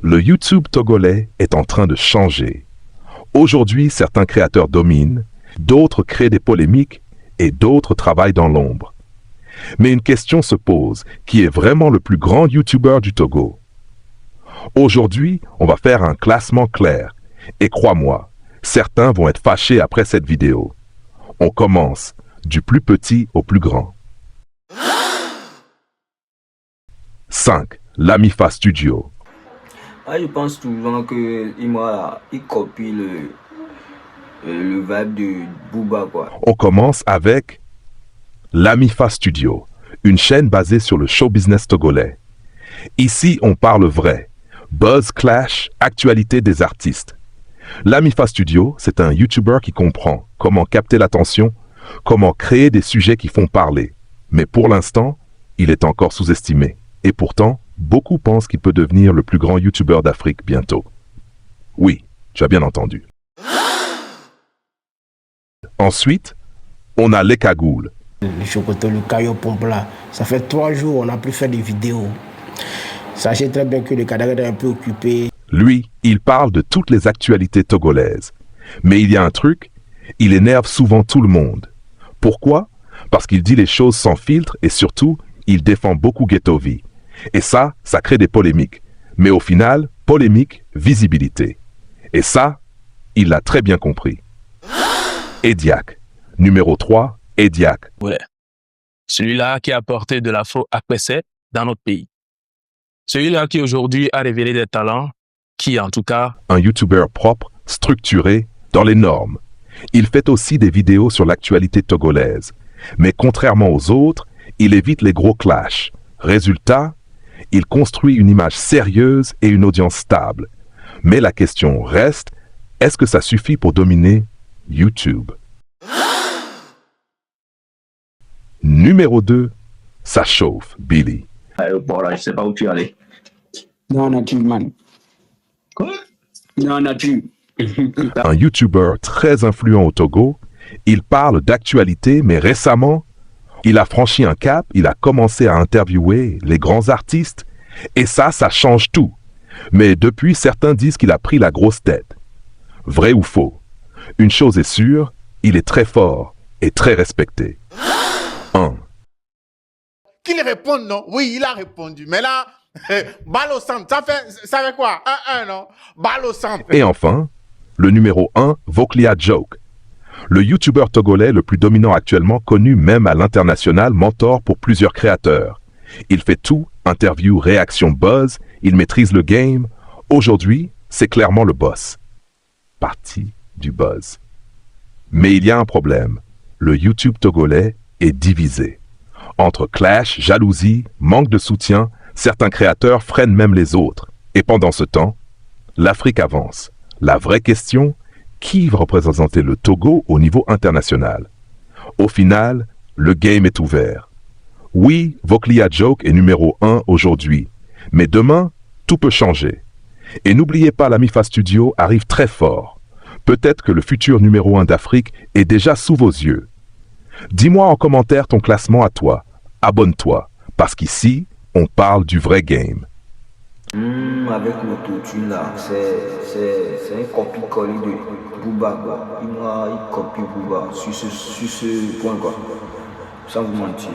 Le YouTube togolais est en train de changer. Aujourd'hui, certains créateurs dominent, d'autres créent des polémiques et d'autres travaillent dans l'ombre. Mais une question se pose, qui est vraiment le plus grand YouTuber du Togo? Aujourd'hui, on va faire un classement clair. Et crois-moi, certains vont être fâchés après cette vidéo. On commence du plus petit au plus grand. 5. Lamifa Studio. Ah, je pense souvent que il copie le vibe de Booba, quoi. On commence avec Lamifa Studio, une chaîne basée sur le show business togolais. Ici, on parle vrai. Buzz, clash, actualité des artistes. Lamifa Studio, c'est un YouTuber qui comprend comment capter l'attention, comment créer des sujets qui font parler. Mais pour l'instant, il est encore sous-estimé. Et pourtant, beaucoup pensent qu'il peut devenir le plus grand YouTuber d'Afrique bientôt. Oui, tu as bien entendu. Ensuite, on a Les Cagoules. Le Chocoto, le Caillou Pompla. Ça fait 3 jours, on n'a plus fait de vidéos. Sachez très bien que le cadavre est un peu occupé. Lui, il parle de toutes les actualités togolaises. Mais il y a un truc, il énerve souvent tout le monde. Pourquoi? Parce qu'il dit les choses sans filtre et surtout, il défend beaucoup Ghetto-Vie. Et ça crée des polémiques. Mais au final, polémique, visibilité. Et ça, il l'a très bien compris. Ediak. Numéro 3, Ediak. Ouais. Celui-là qui a apporté de l'afro-après dans notre pays. Celui-là qui aujourd'hui a révélé des talents qui, en tout cas... Un YouTuber propre, structuré, dans les normes. Il fait aussi des vidéos sur l'actualité togolaise. Mais contrairement aux autres, il évite les gros clashs. Résultat, il construit une image sérieuse et une audience stable. Mais la question reste, est-ce que ça suffit pour dominer YouTube? Numéro 2, ça chauffe, Billy. Aéroport, là, je sais pas où tu es allé. Non, nature, man. Quoi? Non, nature. Un YouTuber très influent au Togo, il parle d'actualité, mais récemment, il a franchi un cap, il a commencé à interviewer les grands artistes, et ça change tout. Mais depuis, certains disent qu'il a pris la grosse tête. Vrai ou faux? Une chose est sûre, il est très fort et très respecté. 1. Qu'il réponde, non? Oui, il a répondu. Mais là, balle au centre. Ça fait quoi? 1-1, non? Balle au centre. Et enfin, le numéro 1, Voclia Joke. Le YouTuber togolais le plus dominant actuellement, connu même à l'international, mentor pour plusieurs créateurs. Il fait tout, interview, réaction, buzz, il maîtrise le game. Aujourd'hui, c'est clairement le boss. Partie du buzz. Mais il y a un problème. Le YouTube togolais est divisé. Entre clash, jalousie, manque de soutien, certains créateurs freinent même les autres. Et pendant ce temps, l'Afrique avance. La vraie question, qui va représenter le Togo au niveau international? Au final, le game est ouvert. Oui, Voclia Joke est numéro 1 aujourd'hui. Mais demain, tout peut changer. Et n'oubliez pas, Lamifa Studio arrive très fort. Peut-être que le futur numéro 1 d'Afrique est déjà sous vos yeux. Dis-moi en commentaire ton classement à toi. Abonne-toi, parce qu'ici, on parle du vrai game. Avec l'autotune là, c'est un copie-coller de Booba, quoi. Il copie Booba sur ce point, quoi. Sans vous mentir.